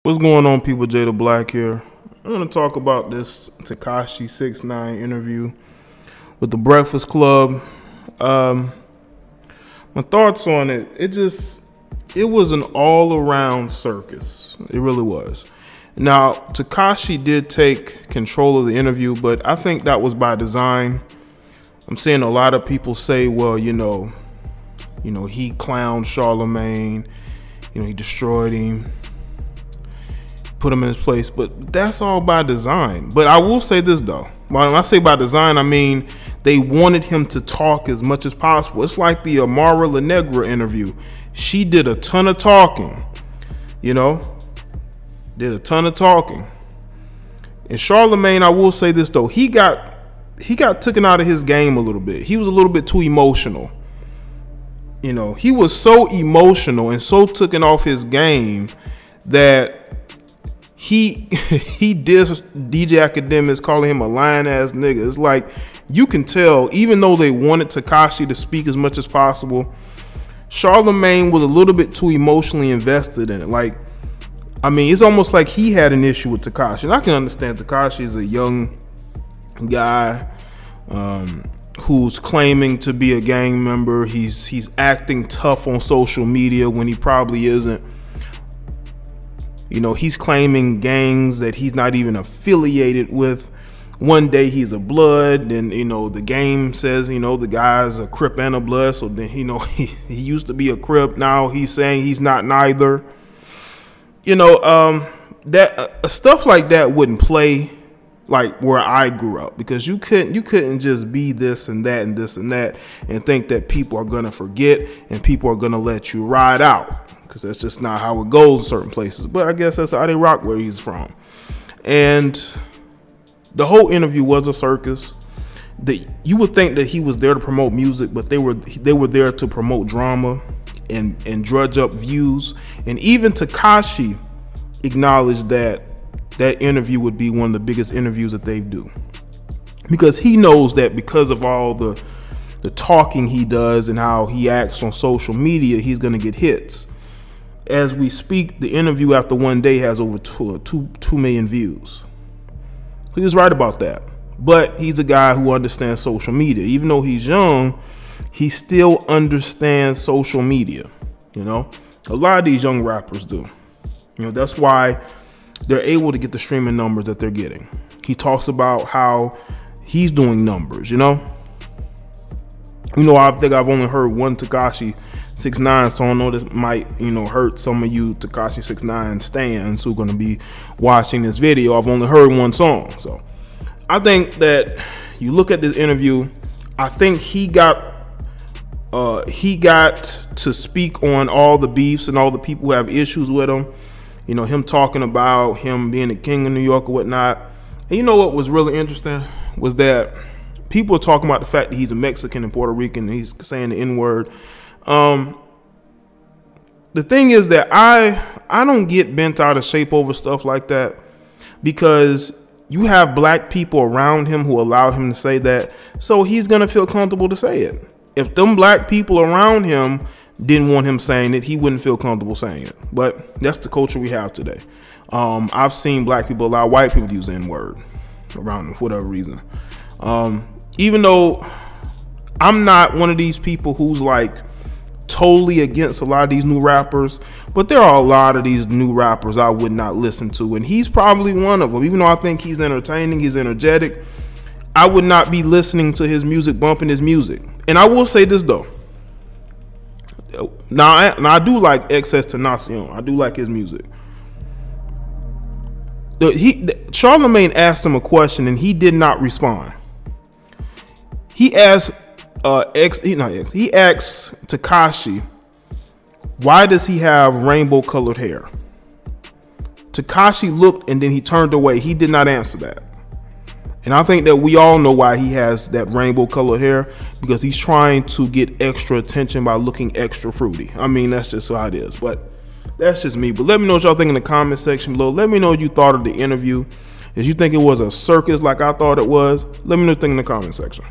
What's going on, people? Jay the Black here. I want to talk about this Takashi 6ix9ine interview with the Breakfast Club. My thoughts on it, it was an all-around circus. It really was. Now, Takashi did take control of the interview, but I think that was by design. I'm seeing a lot of people say, well, you know, he clowned Charlemagne, he destroyed him, put him in his place, but that's all by design. But I will say this though, when I say by design, I mean they wanted him to talk as much as possible. It's like the Amara La Negra interview. She did a ton of talking, did a ton of talking. And Charlemagne, I will say this though, he got taken out of his game a little bit. He was a little bit too emotional. He was so emotional and so taken off his game that he dissed DJ Academics, calling him a lying ass nigga. It's like, you can tell, even though they wanted Takashi to speak as much as possible, Charlemagne was a little bit too emotionally invested in it. Like, I mean, it's almost like he had an issue with Takashi. And I can understand Takashi is a young guy who's claiming to be a gang member. He's acting tough on social media when he probably isn't. He's claiming gangs that he's not even affiliated with. One day he's a Blood, then the game says the guy's a Crip and a Blood. So then he used to be a Crip. Now he's saying he's not neither. That stuff like that wouldn't play like where I grew up, because you couldn't just be this and that and this and that and think that people are gonna forget and people are gonna let you ride out, because that's just not how it goes in certain places. But I guess that's how they rock where he's from. And the whole interview was a circus. You would think that he was there to promote music, but they were there to promote drama and drudge up views. And even Takashi acknowledged that interview would be one of the biggest interviews that they do, because he knows that because of all the talking he does and how he acts on social media, he's going to get hits. As we speak, the interview after one day has over 2 million views. He was right about that. But he's a guy who understands social media. Even though he's young, he still understands social media. A lot of these young rappers do. That's why they're able to get the streaming numbers that they're getting. He talks about how he's doing numbers, I think I've only heard one Takashi 6ix9ine song. I know this might, hurt some of you Takashi 6ix9ine stans who are going to be watching this video. I've only heard one song. So I think that you look at this interview, I think he got to speak on all the beefs and all the people who have issues with him. Him talking about him being the king of New York or whatnot. And what was really interesting was that people are talking about the fact that he's a Mexican and Puerto Rican and he's saying the N-word. The thing is that I don't get bent out of shape over stuff like that, because you have black people around him who allow him to say that, so he's gonna feel comfortable to say it. If them black people around him didn't want him saying it, he wouldn't feel comfortable saying it. But that's the culture we have today. I've seen black people allow white people to use the N-word around them for whatever reason. Even though I'm not one of these people who's like totally against a lot of these new rappers, but there are a lot of these new rappers I would not listen to, and he's probably one of them. Even though I think he's entertaining, he's energetic, I would not be listening to his music, bumping his music. And I will say this though, now I do like XXXTentacion. I do like his music. Charlemagne asked him a question and he did not respond. He asked he asked Takashi, why does he have rainbow colored hair? Takashi looked and then he turned away. He did not answer that. And I think that we all know why he has that rainbow colored hair, because he's trying to get extra attention by looking extra fruity. I mean, that's just how it is, but that's just me. But let me know what y'all think in the comment section below. Let me know what you thought of the interview. Did you think it was a circus like I thought it was? Let me know what you think in the comment section.